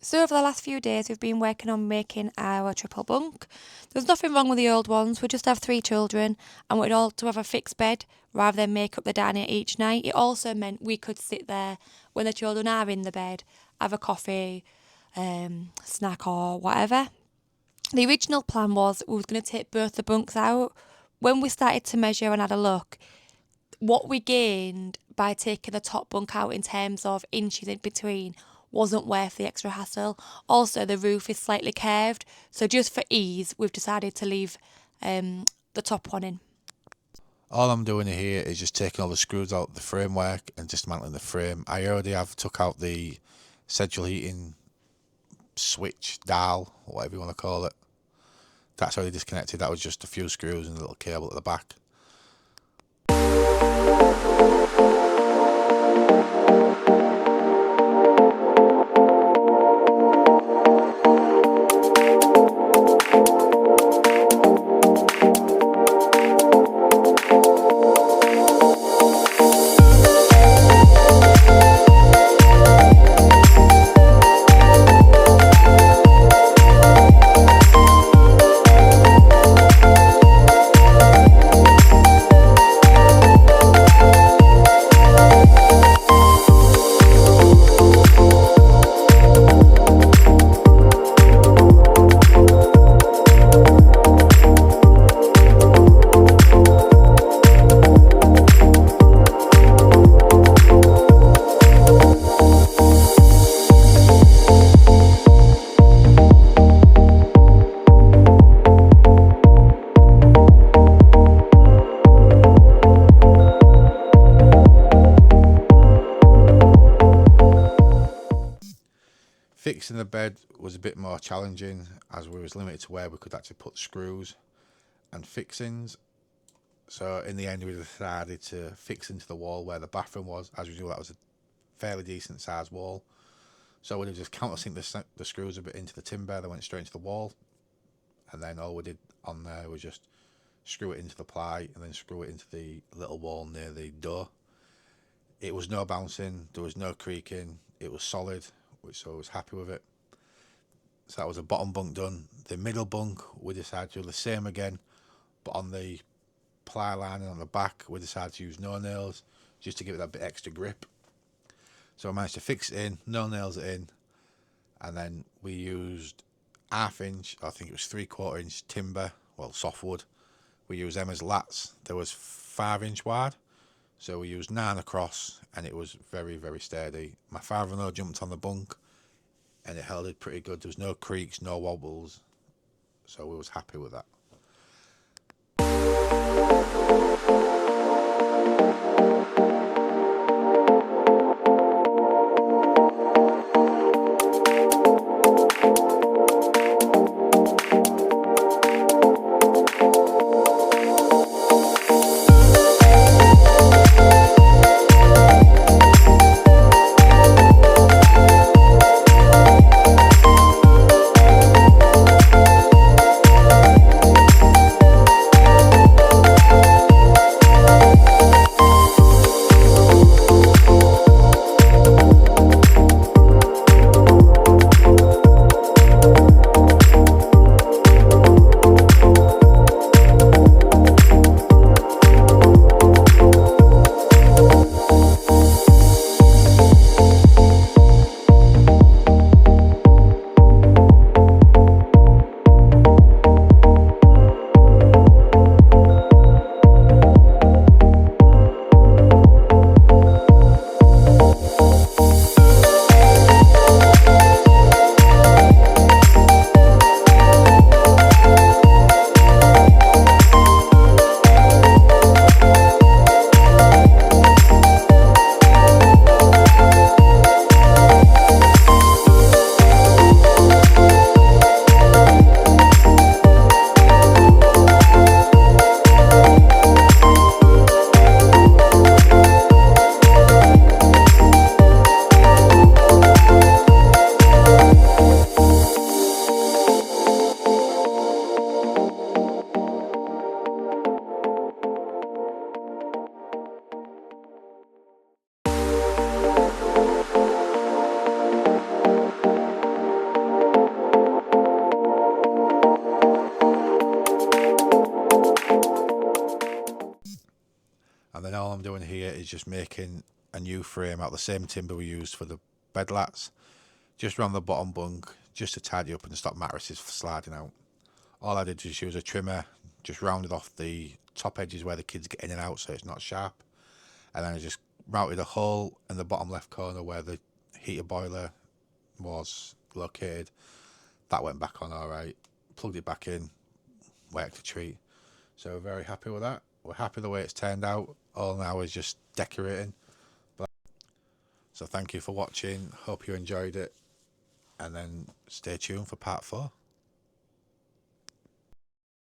So over the last few days we've been working on making our triple bunk. There's nothing wrong with the old ones, we just have 3 children and we'd all to have a fixed bed rather than make up the dining each night. It also meant we could sit there when the children are in the bed, have a coffee, snack or whatever. The original plan was we was going to take both the bunks out. When we started to measure and had a look, what we gained by taking the top bunk out in terms of inches in between wasn't worth the extra hassle. Also, the roof is slightly curved, so just for ease, we've decided to leave the top one in. All I'm doing here is just taking all the screws out the framework and dismantling the frame. I already have took out the central heating switch, dial, whatever you want to call it. That's already disconnected. That was just a few screws and a little cable at the back. Fixing the bed was a bit more challenging as we was limited to where we could actually put screws and fixings. So in the end we decided to fix into the wall where the bathroom was. As we knew that was a fairly decent sized wall. So we just countersink the screws a bit into the timber, they went straight into the wall. And then all we did on there was just screw it into the ply and then screw it into the little wall near the door. It was no bouncing, there was no creaking, it was solid, so I was happy with it. So that was the bottom bunk done. The middle bunk we decided to do the same again, but on the ply line and on the back we decided to use no nails just to give it that bit extra grip. So I managed to fix it in, no nails it in, and then we used 1/2 inch, I think it was 3/4 inch timber, well softwood. We used them as lats. There was 5 inch wide, so we used 9 across and it was very, very sturdy. My father-in-law jumped on the bunk and it held it pretty good. There was no creaks, no wobbles, so we was happy with that. just making a new frame out the same timber we used for the bed lats, just around the bottom bunk, just to tidy up and stop mattresses sliding out. All I did was use a trimmer, just rounded off the top edges where the kids get in and out so it's not sharp, and then I just routed a hole in the bottom left corner where the heater boiler was located. That went back on alright, plugged it back in, worked a treat. So we're very happy with that. We're happy the way it's turned out. All now is just decorating. So thank you for watching, hope you enjoyed it, and then stay tuned for part 4.